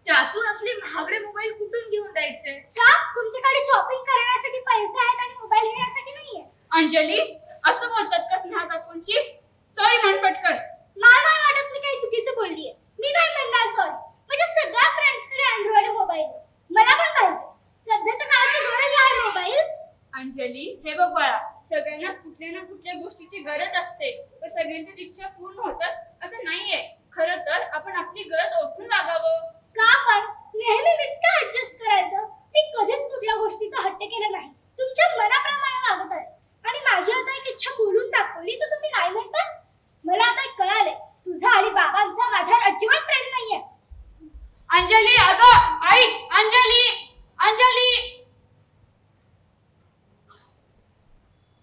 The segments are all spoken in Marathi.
त्यातून असले महागडे मोबाईल कुठून घेऊन द्यायचे? का तुमच्याकडे शॉपिंग करण्यासाठी पैसे आहेत आणि मोबाईल घेण्यासाठी नाहीये? अंजली असं बोलतात का स्नेहा काकूंची? सॉरी म्हण पटकन. मला नाही वाटत मी काही चुकीचं बोललीये. मी नाही म्हणणार सॉरी. माझ्या सगळ्या फ्रेंड्सकडे अँड्रॉइड मोबाईल आहे. मला पण पाहिजे. सध्याच्या काळाची गरज आहे मोबाईल. अंजली हे बघ बाळा, सगळ्यांनाच कुठल्या ना कुठल्या गोष्टीची गरज असते, पण सगळ्यांच्या इच्छा पूर्ण होतात असं नाहीये. खरं तर आपण आपली गरज ओळखून वागावं. का पण नेहमी मीच का ऍडजस्ट करायचं? मी कधीच कुठल्या गोष्टीचा हट्ट केला नाही. तुमच्या मनाप्रमाणे वागत आहे आणि माझी आता एक इच्छा बोलून दाखवली तर तुम्ही काय म्हणता? मला आता कळाले तुझा आणि बाबांचा माझ्यावर अजिबात प्रेम नाहीये. अंजली अगं आई, अंजली अंजली.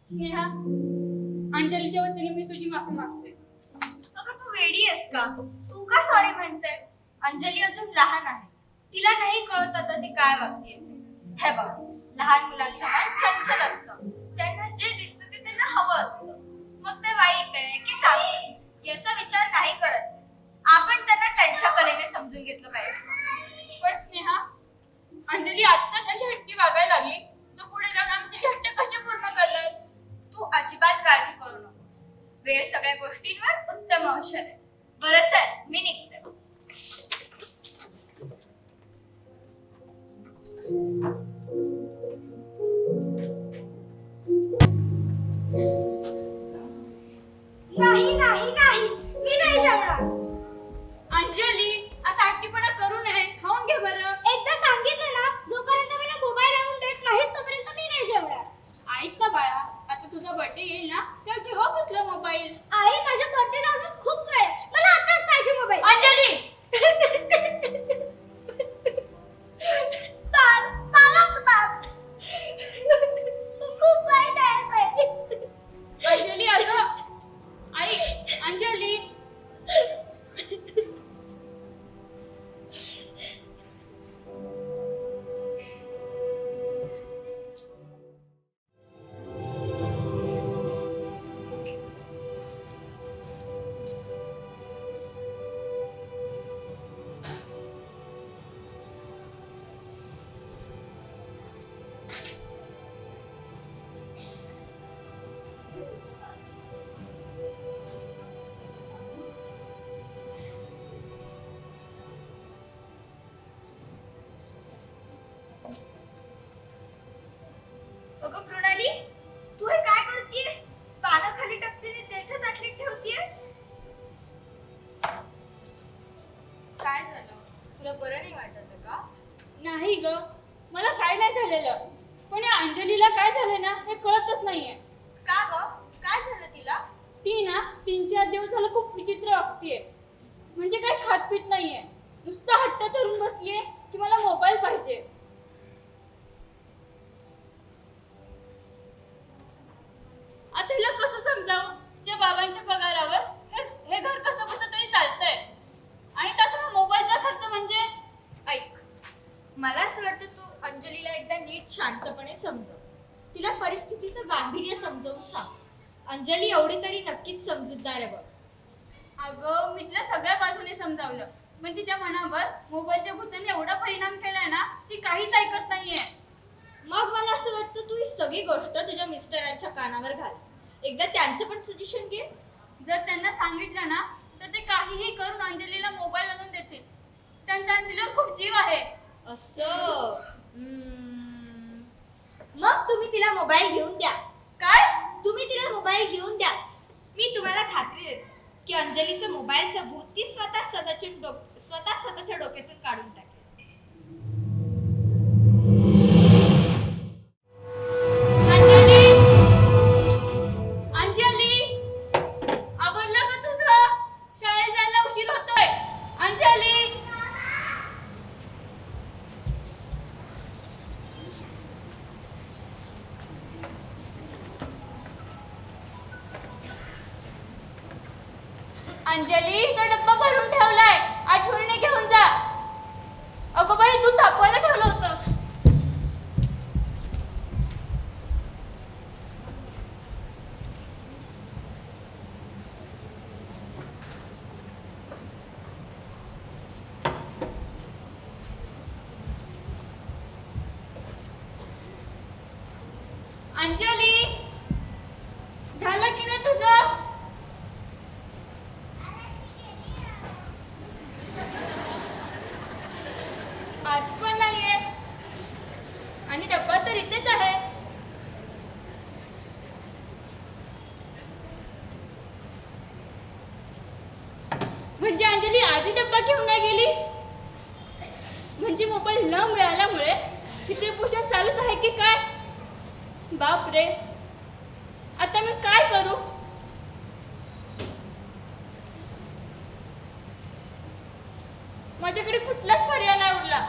स्नेहा, अंजलीच्या वतीने मी तुझी माफी मागते. अगं तू वेडी आहेस का? तू का सॉरी म्हणते? अंजली अजून लहान आहे, तिला नाही कळत आता ती काय वागते. हे बघ, लहान मुलांचं मन चंचल असतं, त्यांना जे दिसतं ते त्यांना हवं असतं. मग ते वाईट आहे की चांगलं याचा विचार नाही करत. आपण त्यांना त्यांच्या कलेने समजून घेतलं पाहिजे. पण स्नेहा, अंजली आत्ताच अशी हट्टी वागायला लागली तर पुढे जाऊन आम्ही तिचे हट्ट कसे पूर्ण करणार? तू अजिबात काळजी करू नकोस. वेळ सगळ्या गोष्टींवर उत्तम औषध आहे. बरं चल, मी निघते. नाही नाही नाही, मी नाही जेवणार. अंजली असा हट्टीपणा करू नये, खाऊन घे बरं. एकदा सांगितलं ना, जोपर्यंत मला मोबाईल आणून देत नाहीस तोपर्यंत मी नाही जेवणार. ऐक ना बाळा, आता तुझा बर्थडे येईल ना, बरं नाही वाटत आहे का? नाही ग, मला काय नाही झालेलं, पण या अंजलीला काय झालं ना हे कळतच नाहीये. का ग? काय झालं तिला? ती ना 3-4 दिवस झालं खूप विचित्र वागतीये. म्हणजे काय खात पीत नाहीये, नुसतं हट्ट धरून बसलीये की मला मोबाईल पाहिजे. आता हिला कसं समजावं? तिच्या बाबांच्या पगारावर हे घर कसं कसं तरी चालतंय, आणि त्यात हा मोबाईलचा खर्च म्हणजे. ऐक, मला असं वाटतं तू अंजलीला एकदा नीट शांतपणे समजव. तिला परिस्थितीचं गांभीर्य समजावून सांग. अंजली एवढी तरी नक्कीच समजूतदार आहे बघ. अगं मी तिला सगळ्या बाजूने समजावलं, पण तिच्या मनावर मोबाईलच्या भूताने एवढा परिणाम केलाय ना, ती काहीच ऐकत नाहीये. मग मला असं वाटतं तू ही सगळी गोष्ट तुझ्या मिस्टरांच्या कानावर घाल. एकदा त्यांचं पण सजेशन घे. जर त्यांना सांगितलं ना तर ते काहीही करून अंजलीला मोबाईल आणून देतील. त्यांचा अंजलीवर खूप जीव आहे. असं मग तुम्ही तिला मोबाईल घेऊन द्या. काय? तुम्ही तिला मोबाईल घेऊन द्याच. मी तुम्हाला खात्री देते की अंजलीचं मोबाईलचं भूत ती स्वतःच्या डोक्यातून काढून टाकेल. अंजली, अंजली, आवरलं का तुझं? शाळेत जायला उशीर होतोय. अंजली, अंजली, तो डब्बा भरून ठेवलाय, आठवणीने घेऊन जा. अगं बाई, दूध तापवायला ठेवलं होतं. अंजली, झालं की नाही तुझं? आज पण नाहीये, आणि डब्बा तर इथेच आहे. म्हणजे अंजली आजही डब्बा घेऊन नाही गेली? म्हणजे मोबाईल न मिळाल्यामुळे तिचे पोषण चालूच आहे की काय? बापरे, आता मी काय करू? माझ्याकडे कुठलाच पर्याय नाही उरला.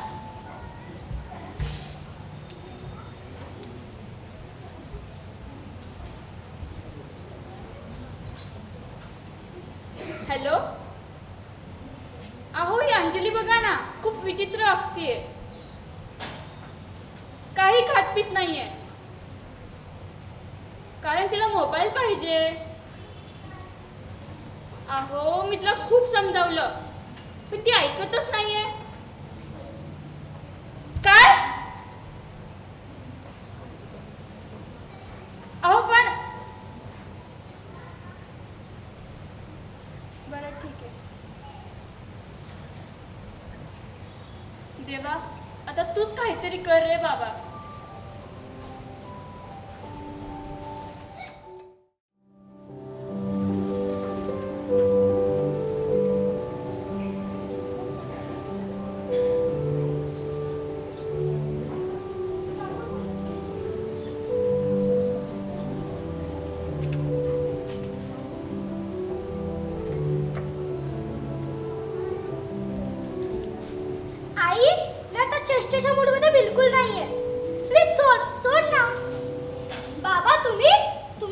हॅलो, अहो ही अंजली बघा ना, खूप विचित्र वागतीये. काही खात पीत नाहीये, कारण तिला मोबाईल पाहिजे. अहो मी तिला खूप समजावलं, पण ती ऐकतच नाहीये. काय? अहो पण बरं ठीक आहे. देवा, आता तूच काहीतरी कर रे बाबा. आई, मी आता चेष्टेच्या मूडमध्ये बिलकुल नाहीये. प्लीज सोड सोड ना. बाबा, तुम्ही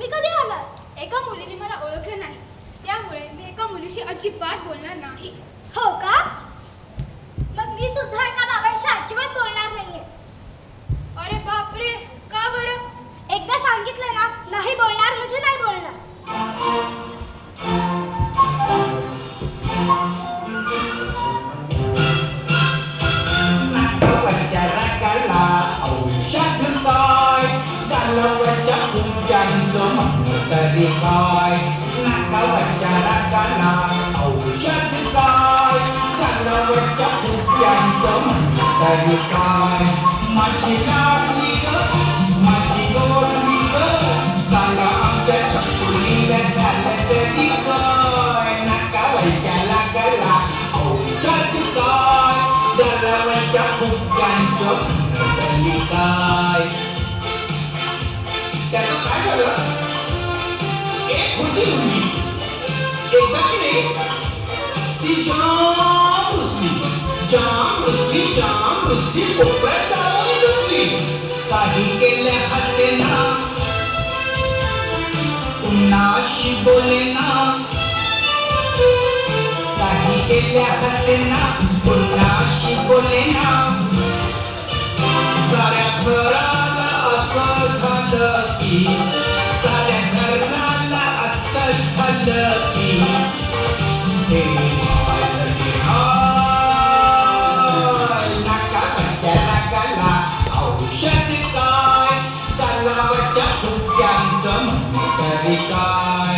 कधी आलात? एका मुलीने मला ओळखलं नाही, त्यामुळे मी एका मुलीशी अजिबात बोलणार नाही. हो का? मग मी सुद्धा एका बाबांशी अजिबात बोलणार नाहीये. अरे बापरे, का बरं? एकदा सांगितलं ना, नाही बोलणार म्हणजे नाही बोलणार. Ragala, औषध काय गालवाच्या कुंक्यांचं म्हणत तरी काय. नाकावरच्या रागाला औषध काय गालवाच्या कुंक्यांचं म्हणत तरी काय. माझी लाडली ग, माझी गोडली ग, सांगा आमच्या छकुलीला झालं तरी काय. नाकावरच्या रागाला औषध काय चालवायच्या फुग्यांचं म्हणतरी काय त्याचं काय झालं एक होती मुलगी एकदा की नाही ती जाम रुसली कोपऱ्यात जाऊन बसली काही केल्या हसेना पुन्हाशी बोलेना काही केल्या हसेना पुन्हाशी बोलेना साऱ्या घराला असं झालं की साऱ्या घराला असं झालं की हे माझे हाय नाकाच्या नाकाला औषध काय तलावाच्या फुग्यांचं म्हणणं तरी काय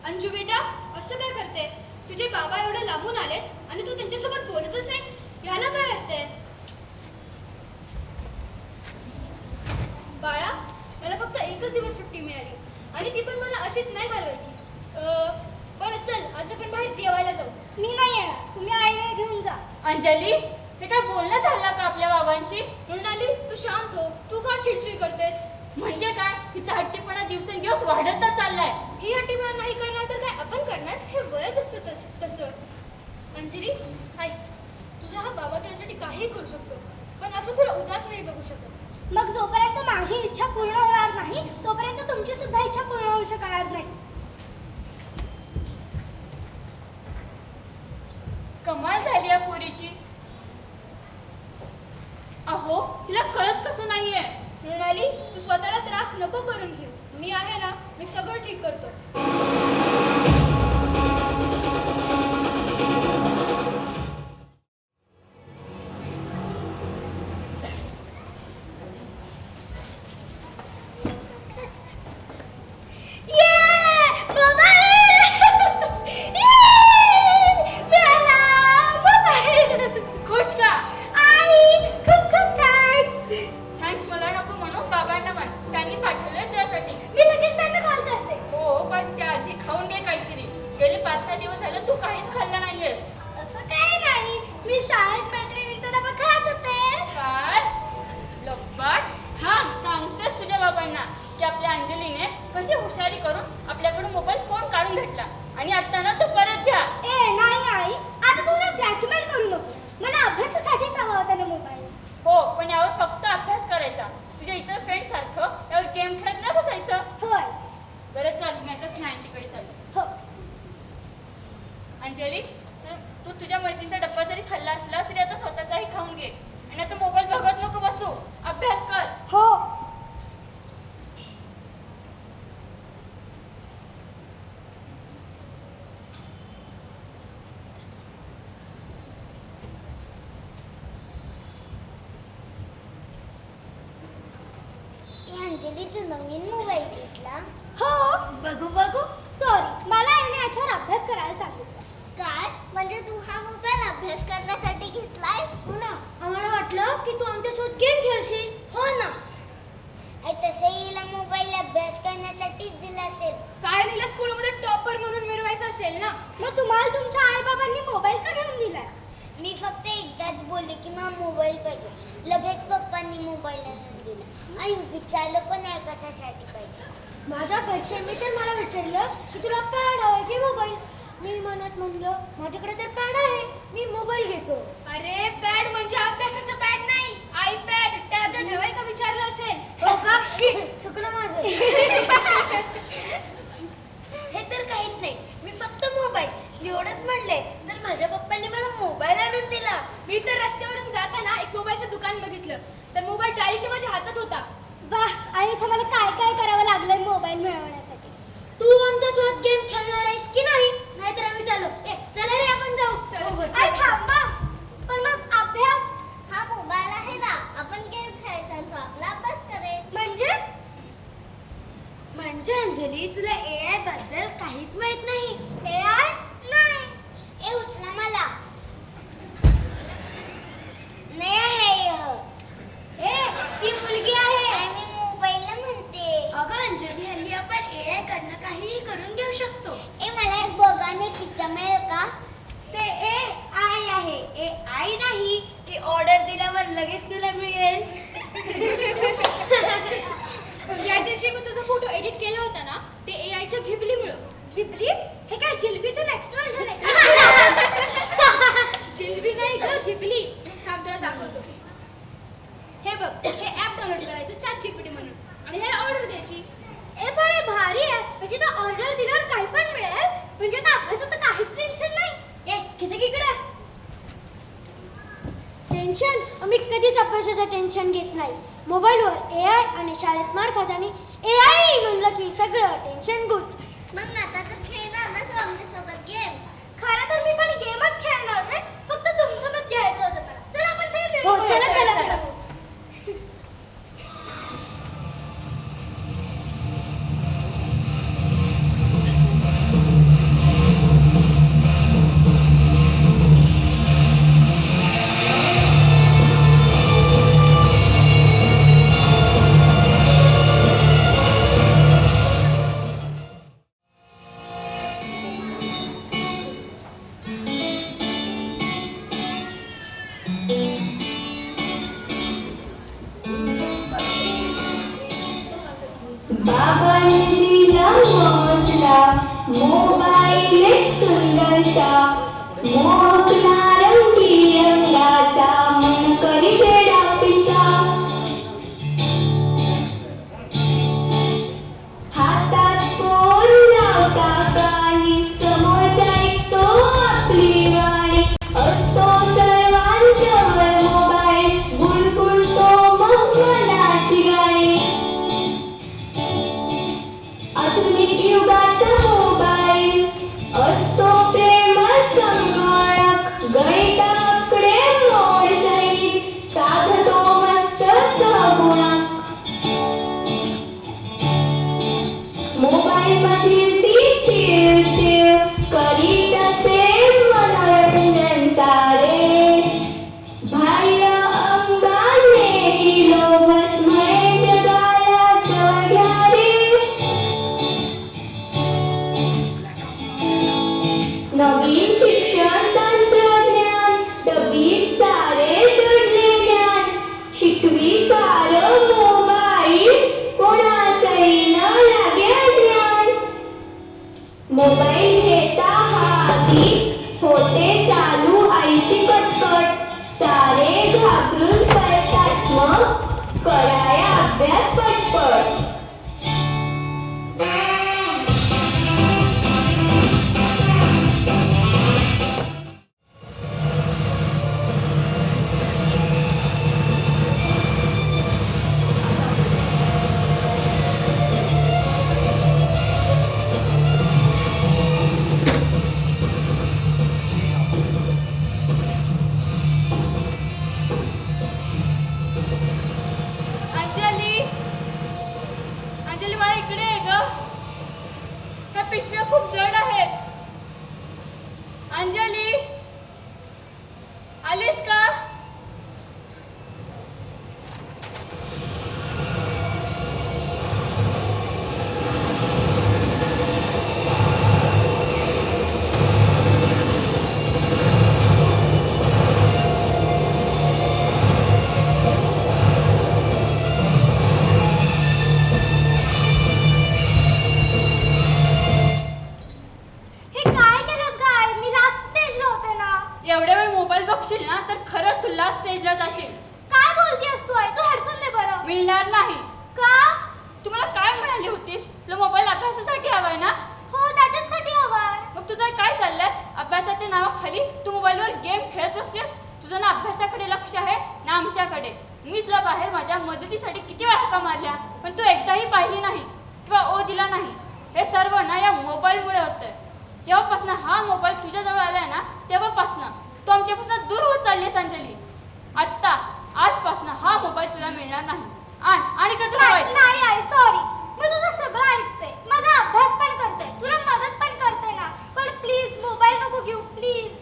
अंजू बेटा असं काय करते तुझे बाबा एवढे लांबून आलेत आणि तू त्यांच्यासोबत बोलतच नाही याला काय वाटतंय बाळा मला फक्त एकच दिवस सुट्टी मिळाली आणि ती पण मला अशीच नाही घालवायची बरं चल आज आपण बाहेर जेवायला जाऊ मी नाही येणार, तुम्ही आईला घेऊन जा. अंजली हे काय बोलणं झालं का आपल्या बाबांशी? मृणाली तू शांत हो तू का चिडचिड करतेस म्हणजे काय हिचा हट्टीपणा दिवसेंदिवस वाढतच चाललाय. ही हट्टीपणा नाही करणार तर काय आपण करणार हे वयच असतं तसं अंजली ऐक तुझा हा बाबा तुझ्यासाठी काही करू शकतो पण असं तुला उदास नाही बघू शकत मग जोपर्यंत माझी इच्छा पूर्ण होणार नाही तोपर्यंत तुमची सुद्धा इच्छा पूर्ण होऊ शकणार नाही. कमाल झाली या पोरीची. अहो तिला कळत कसं नाहीये. मृणाली तू स्वतःला त्रास नको करून घेऊ मी आहे ना मी सगळं ठीक करतो खुश का? थँक्स मला नको म्हणू बाबांना म्हण. त्यांनी पाठवलंय तुझ्यासाठी. मी लगेच त्यांना कॉल करते. हो पण त्याआधी खाऊन घे काहीतरी. गेले 5-6 दिवस झालं तू काहीच खाल्लं नाहीयेस. असं काही नाही, मी शाळेत मैत्रिणींचा डबा खात होते. काय लबाड. हा सांगतेस तुझ्या बाबांना की आपल्या अंजलीने कशी हुशारी करून आपल्याकडून मोबाईल फोन काढून घेतला आणि आता ना तो परत घ्या. ए नाही आई, आता तू मला ब्लॅकमेल करू नको. मला अभ्यासासाठीच हवा होता ना मोबाईल. हो पण यावर फक्त अभ्यास करायचा. तुझ्या इतर फ्रेंड सारखं यावर गेम खेळत नाही बसायचं. होय. बरं चाल मी आता स्नॅक्सकडे चालते. हो. अंजली तू तुझ्या मैत्रिणीचा डब्बा जरी खाल्ला असला तरी आता स्वतःचाही खाऊन घे आणि आता मोबाईल बघत नको बसू. अभ्यास कर. हो. अंजली तू नवीन मोबाईल घेतला हो बघू बघू. सॉरी, मला याने याच्यावर अभ्यास करायला सांगितलं. काय म्हणजे तू हा मोबाईल अभ्यास करण्यासाठी घेतलायस हो ना आम्हाला वाटलं की तू आमच्यासोबत गेम खेळशील हो ना तसे हिला मोबाईल अभ्यास करण्यासाठीच दिला असेल काय तिला स्कूलमध्ये टॉपर म्हणून मिरवायचं असेल ना मग तुम्हाला तुमच्या आई बाबांनी मोबाईल का घेऊन दिलाय? मी फक्त एकदाच बोलले की मला मोबाईल पाहिजे लगेच पप्पांनी मोबाईल आणून दिला आणि विचारलं पण नाही कशासाठी पाहिजे माझ्या घरच्यांनी तर मला विचारलं की तुला पॅड हवाय की मोबाईल. मी मनात म्हणलं माझ्याकडे तर पॅड आहे, मी मोबाईल घेतो. अरे पॅड म्हणजे अभ्यासाचं पॅड नाही आयपॅड टॅबलेट हवाय का विचारलं असेल हो का? चुकलं माझं. हे तर काहीच नाही मी फक्त मोबाईल एवढंच म्हणले तर माझ्या पप्पांनी मला मोबाईल आणून दिला मी तर रस्त्यावरून जाताना एक मोबाईलचं दुकान बघितलं तर मोबाईल डायरेक्टली माझ्या हातात होता वाह, आणि इथं मला काय काय करावं लागलंय मोबाईल मिळवण्यासाठी. तू आमच्यासोबत गेम खेळणार आहेस की नाही नाहीतर आम्ही चाललो चला रे आपण जाऊ आई थांबा, पण मग अभ्यास हा मोबाईल आहे ना आपण गेम खेळायचा तो आपला अभ्यास करेल म्हणजे अंजली तुला AI बद्दल काहीच माहित नाही. AI नाही. ए उचला मला नाही आहे ए ती मुलगी आहे. मी मोबाईलला म्हणते अगं दिवशी मी तुझा फोटो एडिट केला होता ना ते एआयच्या घिबलीमुळं. घिबली हे काय जिलबीचं नेक्स्ट व्हर्जन आहे का? जिलबी नाही ग, घिबली. थांब तुला दाखवतो. हे बघ, हे ऍप डाउनलोड करायचं ChatGPT म्हणून आणि ह्याला ऑर्डर द्यायची. हे पण हे भारी आहे म्हणजे आता ऑर्डर दिल्यावर काही पण मिळेल म्हणजे आता अभ्यासाचं काहीच टेन्शन नाही. खिचक इकडे. टेन्शन आम्ही कधीच अभ्यासाचं टेन्शन घेत नाही. मोबाईलवर AI आणि शाळेत मार खातानी AI म्हणलं की सगळं टेन्शन गुड. मग आता तर खेळणार ना तू आमच्यासोबत गेम. खरं तर मी पण गेमच खेळणार होते फक्त तुमचं मत घ्यायचं होतं मला. चला आपण सगळे हो मिळून चला खेळूया. चला चला. बाबाने दिला मोजला मोबाईल एक सुंदरसा मोकला रंगी रंगाचा मन करी वेडा पिसा हातात फोन लावता काही समोरचा ऐकतो आपली वाणी असतो सर्वांजवळ मोबाईल गुणगुणतो मग मनाची गाणी आधुनिक युगाचा मोबाईल असतो प्रेम संगणक गणिताकडे मोड सहित साधतो मस्त सहगुणक मोबाईल मधील ती चिव करीत असे मनोरंजन सारे बाह्य अंगाने लोभस म्हणे जगाला जवळ घ्या रे नवीन शिक्षण तंत्रज्ञान डबीत सारे दडले ज्ञान शिकवी सारं मोबाईल कोणासही न लागे ज्ञान मोबाईल घेता हाती होते चालू आईची कटकट सारे घाबरून पळतात मग कराया अभ्यास पटपट अंजली अंजली मला इकडे आहे ग. ह्या पिशव्या खूप जड आहेत. अंजली आलीस का? हे काय केलंस काय? मी लास्ट स्टेजला होते ना. एवढ्या वेळ मोबाईल बघशील ना तर खरंच तू लास्ट स्टेजला जाशील. काय बोलतेस तू? तू हेडफोन दे बरं. मिळणार नाही. का? तू मला काय म्हणाली होतीस? तुला मोबाईल अभ्यासासाठी हवाय ना? हो त्याच्यासाठी हवाय. मग तुझं काय चाललंय? अभ्यासाच्या नावाखाली तू मोबाईलवर गेम खेळत बसलीस. तुझं ना अभ्यासाकडे लक्ष आहे ना आमच्याकडे. मी तुला बाहेर माझ्या मदतीसाठी किती वेळा हाका मारल्या पण तू एकदाही पाहिली नाही किंवा ओ दिला नाही. हे सर्व ना या मोबाईलमुळे होतंय. जेव्हापासून हा मोबाईल तुझ्याजवळ आलाय ना तेव्हापासून तू आमच्यापासून दूर होत चाललीस अंजली. आत्ता आजपासून हा मोबाईल तुला मिळणार नाही. आणि का तू मोबाईल नाही आहे सॉरी. मी तुझं सगळं ऐकते. माझा अभ्यास पण करते. तुला मदत पण करते ना. पण प्लीज मोबाईल नको घेऊ प्लीज.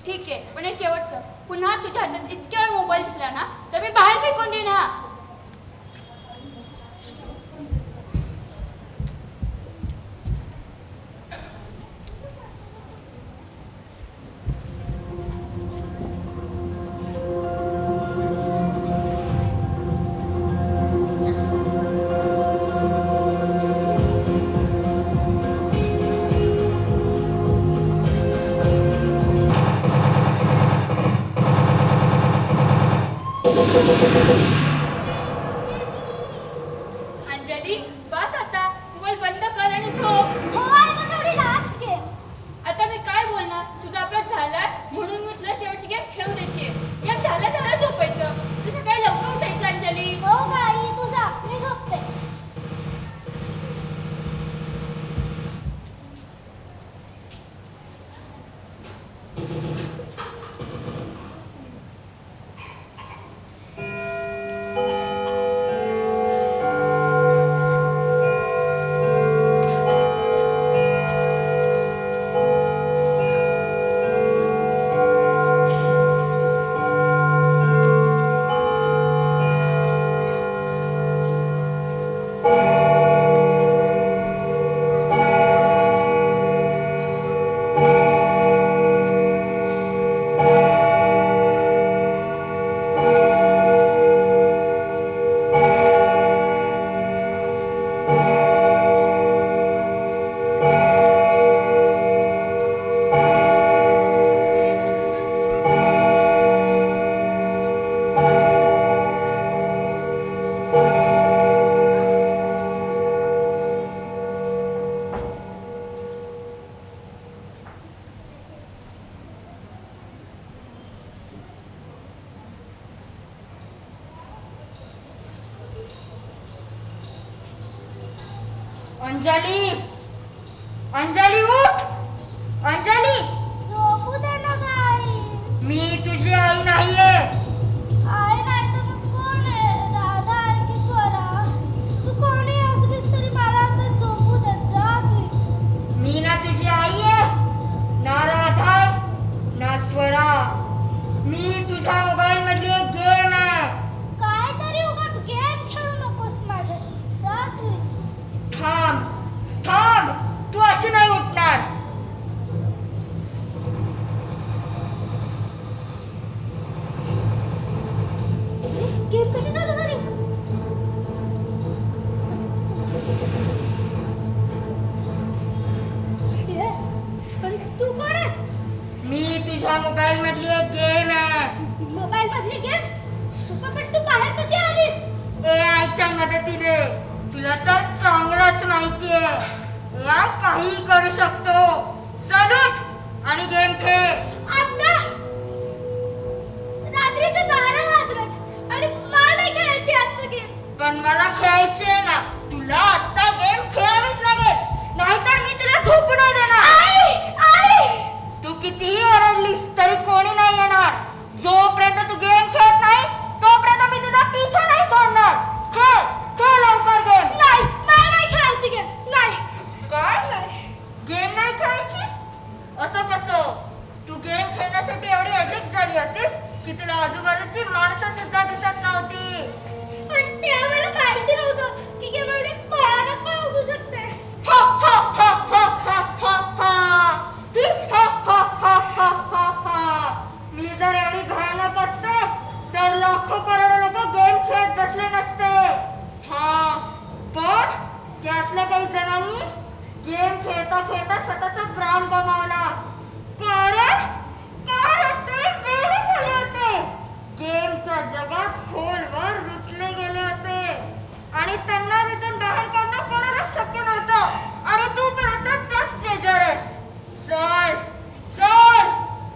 ठीक आहे पण हे शेवटचं. पुन्हा तुझ्या हातात इतक्या वेळ मोबाईल दिसला ना तर मी बाहेर फेकून देईन हा. अंजली, अंजली उठ, अंजली. झोपू दे ना गं आई. मी तुझी आई नाहीये. आई नाही तर मग कोण आहे? राधा आहे की स्वरा? तू कोणी असलीस तरी मला आता झोपू दे. जा तू. मी ना तुझी आई आहे, ना राधा आहे, ना स्वरा. मी तुझ्या मोबाईल मधली एक गेम आहे. काय तरी उगाच गेम खेळू नकोस माझ्याशी. जा तू. थांब, थांब, तू अशी नाही उठणार. गेम कशी चालू झाली? ए, पण तू कोण आहेस? मी तुझ्या मोबाईल मधली एक गेम आहे. मोबाईल मधली गेम? पण तू बाहेर कशी आलीस? AIच्या मदतीने. तुला तर चांगलंच माहितीये, AI काही करू शकतो. चल उठ आणि गेम खेळ. आता रात्रीचे 12 वाजलेत आणि मला नाही खेळायची आजची गेम. पण मला खेळायचे ना. तुला आता गेम खेळावीच लागेल, नाहीतर मी तुला झोपू नाही देणार. आई, आई. तू कितीही ओरडलीस तरी कोणी नाही येणार. जोपर्यंत तू गेम खेळत नाही तोपर्यंत मी तुझा पिछा नाही सोडणार. खेळ, खेळ लवकर गेम. नाही, मला नाही खेळायची गेम. नाही. काय? नाही. गेम नाही खेळायची? असं कसं? तू गेम खेळण्यासाठी एवढी ऍडिक्ट झाली होतीस की तुला आजूबाजूची माणसं सुद्धा दिसत नव्हती. पण त्यावेळेला माहिती नव्हतं की गेम एवढी भयानक पण असू शकते. हा, हा, हा, हा, हा, हा, हा. ही, हा, हा, हा, हा, हा, हा. मी जर एवढी भयानक असते तर लाखो करोडो लोक गेम खेळत बसले नसते. हा, पण त्यातल्या काही जणांनी गेम खेळता खेळता स्वतःचा प्राण गमावला. कारण ते वेडे झाले होते. गेमच्या जगात खोलवर रुतले गेले होते आणि त्यांना तिथून बाहेर काढणं कोणाला शक्य नव्हतं. आणि तू पण आता त्याच स्टेजवर आहेस. चल, चल,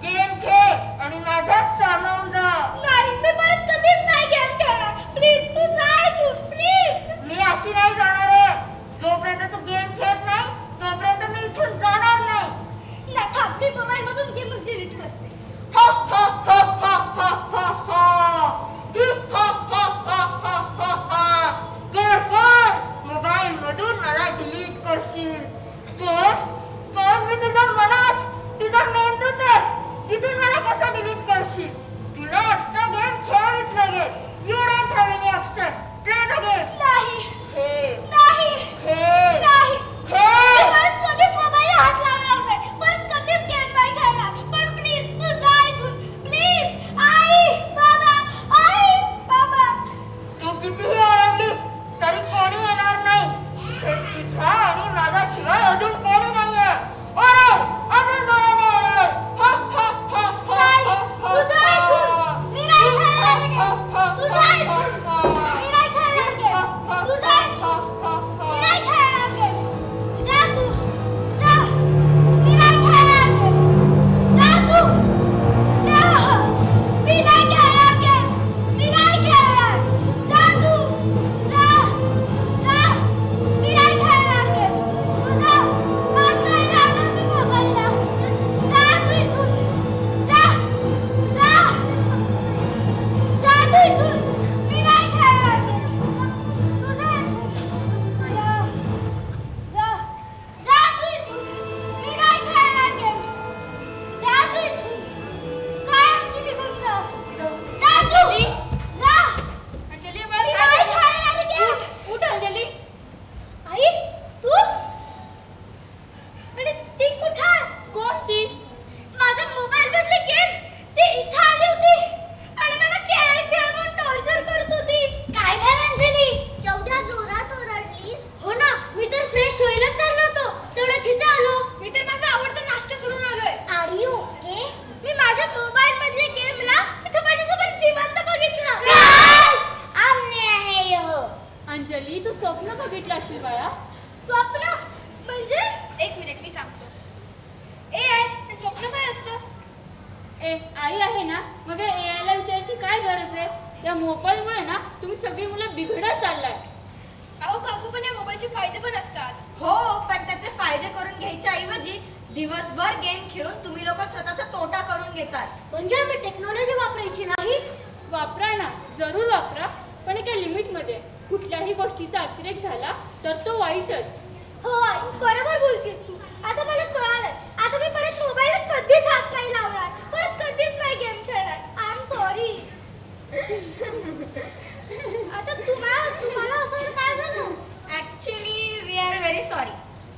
गेम खेळ आणि माझ्यात सामावून जा. नाही, मी परत कधीच नाही गेम खेळणार. प्लीज तू जा इथून. प्लीज. मी अशी नाही जाणार आहे. जोपर्यंत तू गेम खेळत नाही तोपर्यंत मी इथून जाणार नाही. नाही, थांब. मी मोबाईल मधून गेमच डिलीट करते. हा, हा, हा, हा, हा, हा, हा. ही, हा, हा, हा, हा, हा, हा. कर. मोबाईल मधून मला डिलीट करशील तर मी तुझ्या मनात, तुझ्या मेंदूत आहे, तिथून मला कसं डिलीट करशील? तुला आता गेम खेळावीच लागेल. You don't have any option. Play the game. नाही. खेळ, नाही. खेळ, नाही. खेळ. मी परत कधीच मोबाईलला हात लावणार नाही. परत कधीच गेम नाही खेळणार. पण प्लीज तू जा इथून. प्लीज. आई, बाबा. आई, बाबा. तू कितीही ओरडलीस तरी कोणी येणार नाही. इथे तुझ्या आणि माझ्याशिवाय अजून कोणी नाहीये. ओरड, अजून जोराने ओरड. हा, हा, हा, हा, नाही. हा, हा, तू जा इथून. मी नाही खेळणार गेम. तू जा इथून. मी नाही खेळणार गेम. तू जा इथून. मी नाही खेळणार गेम. जा तू. जा. मी नाही खेळणार गेम. जा तू. जा. मी नाही खेळणार गेम. मी नाही खेळणार. जा तू. जा. जा. मी नाही खेळणार गेम. तू जा. असतात हो, पण त्याचे फायदे करून घ्यायच्या ऐवजी दिवसभर गेम खेळून तुम्ही लोक स्वतःचा तोटा करून घेतात. म्हणजे आम्ही टेक्नॉलॉजी वापरायची नाही. वापरा ना, जरूर वापरा, पण एका लिमिटमध्ये. कुठल्याही गोष्टीचा अतिरेक झाला तर तो वाईटच. हो आई, बरोबर बोलतेस तू. आता मला कळालं. आता मी परत मोबाईलला कधीच हात नाही लावणार, परत कधीच नाही गेम खेळणार. I am sorry. आता तुम्हाला असं काय झालं? Actually we are very sorry.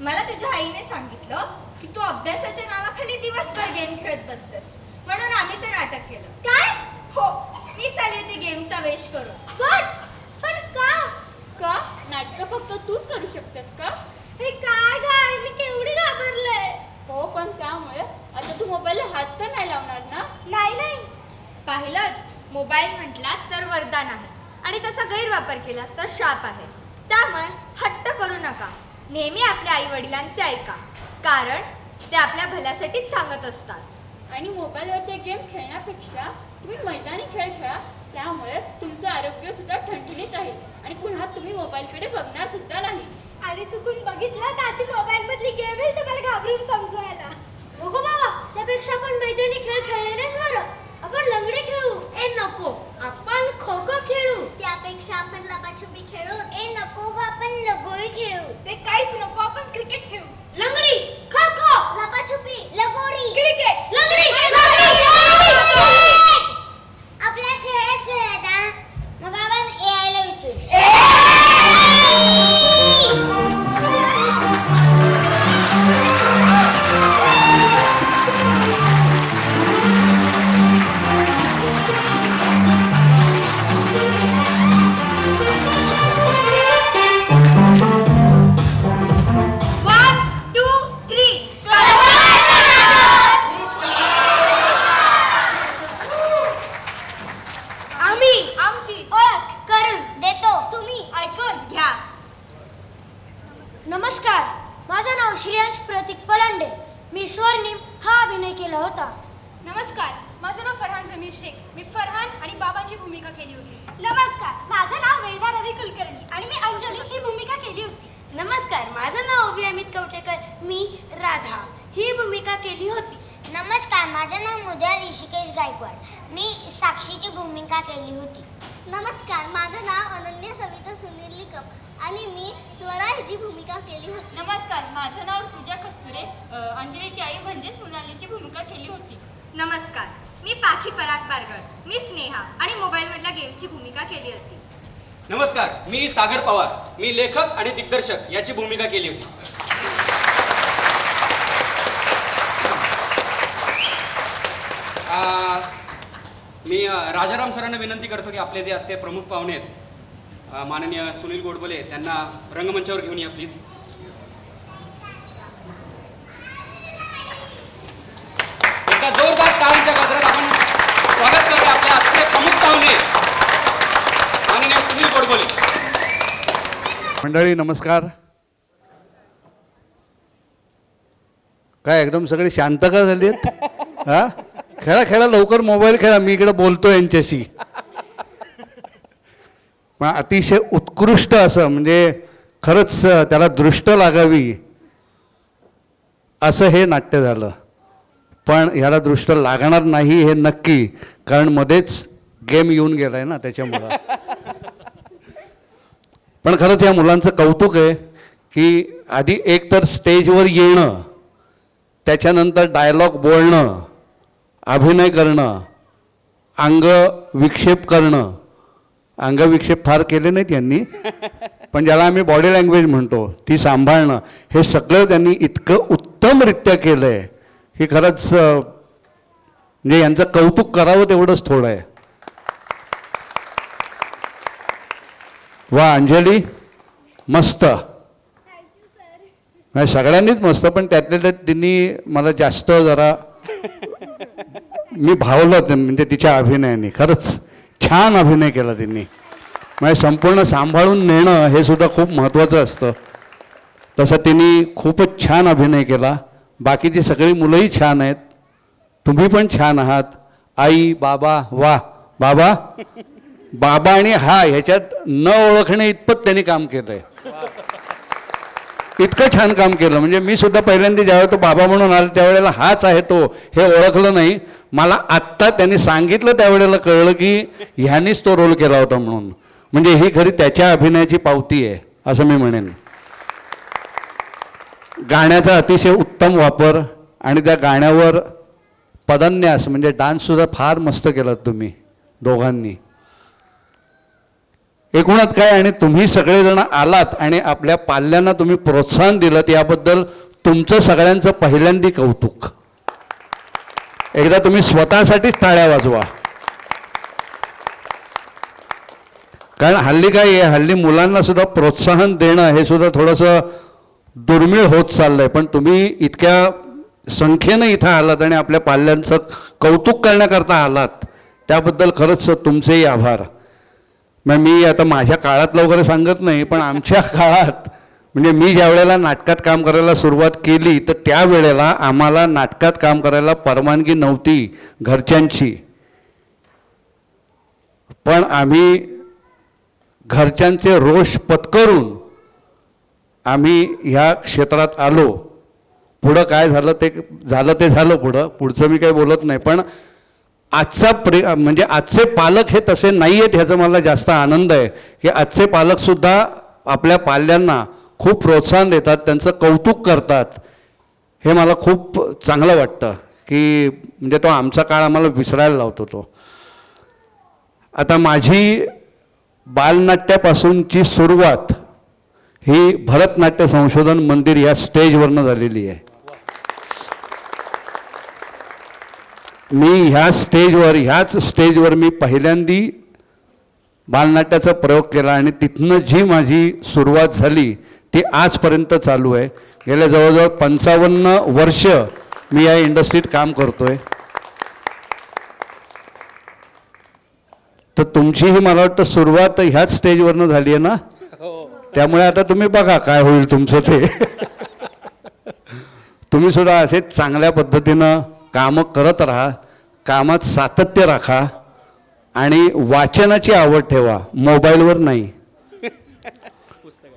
मला तुझ्या आईने सांगितलं की तू अभ्यासाच्या नावाखाली दिवसभर गेम खेळत बसतेस, म्हणून आम्ही ते नाटक केलं. काय? हो, मी चालली होती गेमचा वेश करून. पण का? का? नाटकं फक्त तूच करू शकतेस का? हे काय मी केवढी घाबरले. हो, पण त्यामुळे आता तू मोबाईलला हात तर नाही लावणार ना? नाही. पाहिलं, मोबाईल म्हटला तर वरदान आहे आणि त्याचा गैरवापर केला तर शाप आहे. त्यामुळे हट्ट करू नका. नेहमी आपल्या आई वडिलांचे ऐका, कारण ते आपल्या भल्यासाठीच सांगत असतात. आणि मोबाईलवरचे गेम खेळण्यापेक्षा तुम्ही मैदानी खेळ खेळा. त्यामुळे तुमचं आरोग्य सुद्धा ठणठणीत राहील आणि पुन्हा तुम्ही मोबाईलकडे बघणार सुद्धा नाही. आणि चुकून बघितलं तर अशी मोबाईल मधली गेम येईल तर मला घाबरून समजवायला. नको बाबा, त्यापेक्षा आपण मैदानी खेळ खेळलेच बरं. आपण लंगडी खेळू. ए नको, आपण खो खो खेळू. त्यापेक्षा आपण लपाछुपी खेळू. ए नको गं, आपण लगोरी खेळू. ते काहीच नको, आपण क्रिकेट खेळू. लंगडी, खो खो, लपाछुपी, लगोरी, क्रिकेट, लंगडी. आपल्या खेळच खेळायचा. मग आपण यायला विचारू. आमची ओळख करून देतो. तुम्ही ऐकून घ्या. नमस्कार, माझं नाव श्रेयांश प्रतीक पलांडे. मी स्वर्णिम हा अभिनय केला होता. नमस्कार, माझं नाव फरहान जमीर शेख. मी फरहान आणि बाबांची भूमिका केली होती. नमस्कार, माझं नाव वेदा रवी कुलकर्णी आणि मी अंजली ही भूमिका केली होती. नमस्कार, माझं नाव ओवी अमित कवटेकर. मी राधा ही भूमिका केली होती. नमस्कार, माझं नाव मुद्रा ऋषिकेश गायकवाड. मी साक्षीची भूमिका केली होती. नमस्कार, माझं नाव अनन्या सविता सुनील निकम आणि मी स्वरा हिची भूमिका केली होती. नमस्कार, माझं नाव तुझ्या कस्तुरे. अंजलीची आई म्हणजेच मृणालीची भूमिका केली होती. नमस्कार, मी पाखी पराग बारगळ. मी स्नेहा आणि मोबाईल मधल्या गेमची भूमिका केली होती. नमस्कार, मी सागर पवार. मी लेखक आणि दिग्दर्शक याची भूमिका केली होती. मी राजाराम सरांना विनंती करतो की आपले जे आजचे प्रमुख पाहुणे आहेत माननीय सुनील गोडबोले, त्यांना रंगमंचावर घेऊन या प्लीज. एका जोरदार टाळ्यांच्या गजरात आपण स्वागत करतो आपल्या आजचे प्रमुख पाहुणे माननीय सुनील गोडबोले. मंडळी नमस्कार. काय एकदम सगळे शांत का झाली आहेत? हा, खेळा लवकर, मोबाईल खेळा. मी इकडे बोलतो यांच्याशी. पण अतिशय उत्कृष्ट असं, म्हणजे खरंच त्याला दृष्ट लागावी असं हे नाट्य झालं. पण ह्याला दृष्ट लागणार नाही हे नक्की, कारण मध्येच गेम येऊन गेलाय ना त्याच्यामुळं. पण खरंच या मुलांचं कौतुक आहे की आधी एक तर स्टेजवर येणं, त्याच्यानंतर डायलॉग बोलणं, अभिनय करणं, अंगविक्षेप करणं. अंगविक्षेप फार केले नाहीत यांनी, पण ज्याला आम्ही बॉडी लँग्वेज म्हणतो ती सांभाळणं, हे सगळं त्यांनी इतकं उत्तमरित्या केलं आहे की खरंच म्हणजे यांचं कौतुक करावं तेवढंच थोडं आहे. वा अंजली, मस्त. सगळ्यांनीच मस्त, पण त्यातल्या त्यात तिने मला जास्त जरा मी भावलं, म्हणजे तिच्या अभिनयाने. खरंच छान अभिनय केला तिने. म्हणजे संपूर्ण सांभाळून नेणं हे सुद्धा खूप महत्त्वाचं असतं. तसं तिने खूपच छान अभिनय केला. बाकीची सगळी मुलंही छान आहेत, तुम्ही पण छान आहात. आई, बाबा, वा बाबा, बाबा आणि हा ह्याच्यात न ओळखणे इतपत त्यांनी काम केलंय. इतकं छान काम केलं. म्हणजे मी सुद्धा पहिल्यांदा ज्यावेळेला तो बाबा म्हणून आला त्यावेळेला हाच आहे तो हे ओळखलं नाही. मला आत्ता त्यांनी सांगितलं त्यावेळेला कळलं की ह्यानीच तो रोल केला होता म्हणून. म्हणजे ही खरी त्याच्या अभिनयाची पावती आहे असं मी म्हणेन. गाण्याचा अतिशय उत्तम वापर आणि त्या गाण्यावर पदन्यास म्हणजे डान्ससुद्धा फार मस्त केलात तुम्ही दोघांनी. एकूणच काय, आणि तुम्ही सगळेजण आलात आणि आपल्या पाल्यांना तुम्ही प्रोत्साहन दिलं याबद्दल तुमचं सगळ्यांचं पहिल्यांदा कौतुक. एकदा तुम्ही स्वतःसाठीच टाळ्या वाजवा. कारण हल्ली काय आहे, हल्ली मुलांना सुद्धा प्रोत्साहन देणं हे सुद्धा थोडंसं दुर्मिळ होत चाललंय. पण तुम्ही इतक्या संख्येनं इथं आलात आणि आपल्या पाल्यांचं कौतुक करण्याकरता आलात त्याबद्दल खरंच तुमचेही आभार. मग मी आता माझ्या काळातलं वगैरे सांगत नाही, पण आमच्या काळात म्हणजे मी ज्या वेळेला नाटकात काम करायला सुरुवात केली तर त्यावेळेला आम्हाला नाटकात काम करायला परवानगी नव्हती घरच्यांची. पण आम्ही घरच्यांचे रोष पत्करून आम्ही ह्या क्षेत्रात आलो. पुढं काय झालं ते झालं. पुढचं मी काही बोलत नाही. पण आजचा म्हणजे आजचे पालक हे तसे नाही आहेत ह्याचा मला जास्त आनंद आहे की आजचे पालकसुद्धा आपल्या पाल्यांना खूप प्रोत्साहन देतात, त्यांचं कौतुक करतात. हे मला खूप चांगलं वाटतं की म्हणजे तो आमचा काळ आम्हाला विसरायला लावतो तो. आता माझी बालनाट्यापासूनची सुरुवात ही भरतनाट्य संशोधन मंदिर या स्टेजवरनं झालेली आहे. मी ह्याच स्टेजवर मी पहिल्यांदा बालनाट्याचा प्रयोग केला आणि तिथनं जी माझी सुरुवात झाली ती आजपर्यंत चालू आहे. गेल्या जवळजवळ 55 वर्ष मी या इंडस्ट्रीत काम करतोय. तर तुमचीही मला वाटतं सुरुवात ह्याच स्टेजवरनं झाली आहे ना. त्यामुळे आता तुम्ही बघा काय होईल तुमचं ते. तुम्ही सुद्धा असेच चांगल्या पद्धतीनं कामं करत राहा, कामात सातत्य राखा आणि वाचनाची आवड ठेवा. मोबाईलवर नाही,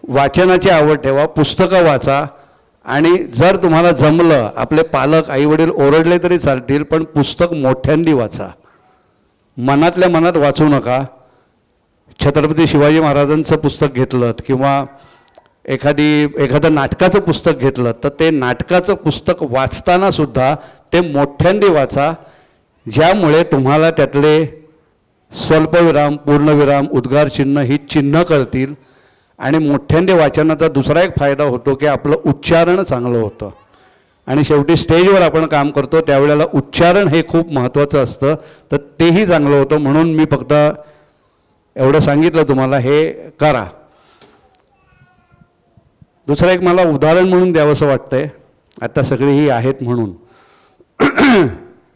वाचनाची आवड ठेवा, पुस्तकं वाचा. आणि जर तुम्हाला जमलं, आपले पालक आईवडील ओरडले तरी चालतील, पण पुस्तक मोठ्यांदी वाचा. मनातल्या मनात वाचू नका. छत्रपती शिवाजी महाराजांचं पुस्तक घेतलं किंवा एखादं नाटकाचं पुस्तक घेतलं तर ते नाटकाचं पुस्तक वाचताना सुद्धा ते मोठ्यांदी वाचा, ज्यामुळे तुम्हाला त्यातले स्वल्पविराम, पूर्णविराम, उद्गारचिन्ह ही चिन्ह कळतील. आणि मोठ्यांदी वाचनाचा दुसरा एक फायदा होतो की आपलं उच्चारण चांगलं होतं. आणि शेवटी स्टेजवर आपण काम करतो त्यावेळेला उच्चारण हे खूप महत्त्वाचं असतं, तर तेही चांगलं होतं. म्हणून मी फक्त एवढं सांगितलं तुम्हाला, हे करा. दुसरं एक मला उदाहरण म्हणून द्यावंसं वाटतंय, आता सगळीही आहेत म्हणून.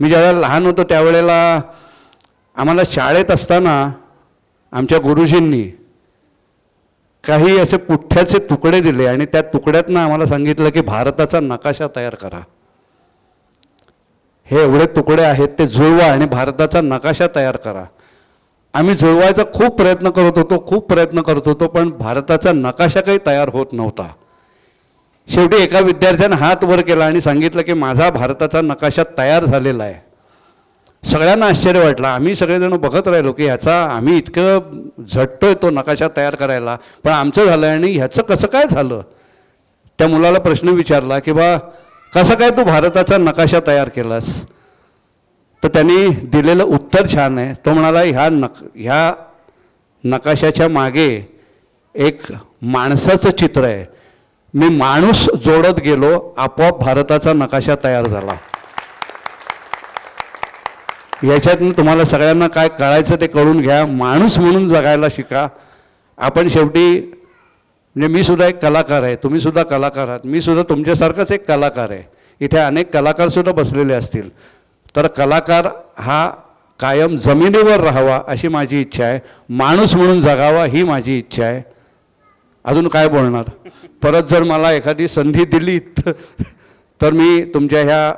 मी ज्यावेळेला लहान होतो त्यावेळेला आम्हाला शाळेत असताना आमच्या गुरुजींनी काही असे पुठ्ठ्याचे तुकडे दिले आणि त्या तुकड्यातनं आम्हाला सांगितलं की भारताचा नकाशा तयार करा. हे एवढे तुकडे आहेत ते जुळवा आणि भारताचा नकाशा तयार करा. आम्ही जुळवायचा खूप प्रयत्न करत होतो पण भारताचा नकाशा काही तयार होत नव्हता. शेवटी एका विद्यार्थ्यानं हात वर केला आणि सांगितलं की माझा भारताचा नकाशा तयार झालेला आहे. सगळ्यांना आश्चर्य वाटलं. आम्ही सगळेजण बघत राहिलो की आम्ही इतकं झटतोय तो नकाशा तयार करायला, पण आमचं झालं आणि ह्याचं कसं काय झालं. त्या मुलाला प्रश्न विचारला की बा कसं काय तू भारताचा नकाशा तयार केलास. तर त्यांनी दिलेलं उत्तर छान आहे. तो म्हणाला ह्या नकाशाच्या मागे एक माणसाचं चित्र आहे. मी माणूस जोडत गेलो, आपोआप भारताचा नकाशा तयार झाला. याच्यातून तुम्हाला सगळ्यांना काय कळायचं ते कळून घ्या. माणूस म्हणून जगायला शिका. आपण शेवटी म्हणजे मी सुद्धा एक कलाकार आहे, तुम्ही सुद्धा कलाकार आहात, मी सुद्धा तुमच्यासारखाच एक कलाकार आहे. इथे अनेक कलाकारसुद्धा बसलेले असतील. तर कलाकार हा कायम जमिनीवर राहावा अशी माझी इच्छा आहे. माणूस म्हणून जगावा ही माझी इच्छा आहे. अजून काय बोलणार. परत जर मला एखादी संधी दिली तर मी तुमच्या ह्या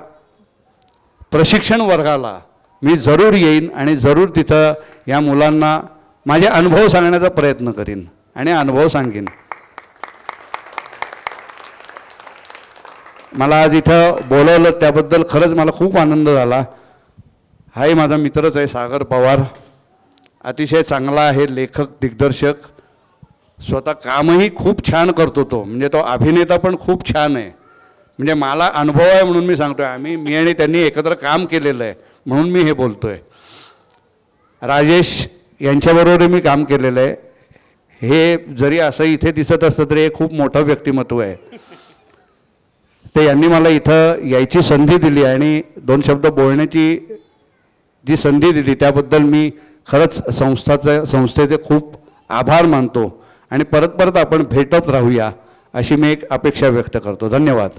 प्रशिक्षण वर्गाला मी जरूर येईन आणि जरूर तिथं या मुलांना माझे अनुभव सांगण्याचा प्रयत्न करीन आणि अनुभव सांगेन. मला आज इथं बोलवलं त्याबद्दल खरंच मला खूप आनंद झाला. हाही माझा मित्रच आहे सागर पवार, अतिशय चांगला आहे, लेखक दिग्दर्शक, स्वतः कामही खूप छान करतो तो, म्हणजे तो अभिनेता पण खूप छान आहे. म्हणजे मला अनुभव आहे म्हणून मी सांगतो आहे, मी आणि त्यांनी एकत्र काम केलेलं आहे म्हणून मी हे बोलतो आहे. राजेश यांच्याबरोबर मी काम केलेलं आहे. हे जरी असं इथे दिसत असतं तरी हे खूप मोठं व्यक्तिमत्व आहे. ते यांनी मला इथं यायची संधी दिली आणि 2 शब्द बोलण्याची जी संधी दिली त्याबद्दल मी खरंच संस्थेचे खूप आभार मानतो आणि परत परत आपण भेटत राहूया अशी मी एक अपेक्षा व्यक्त करतो. धन्यवाद.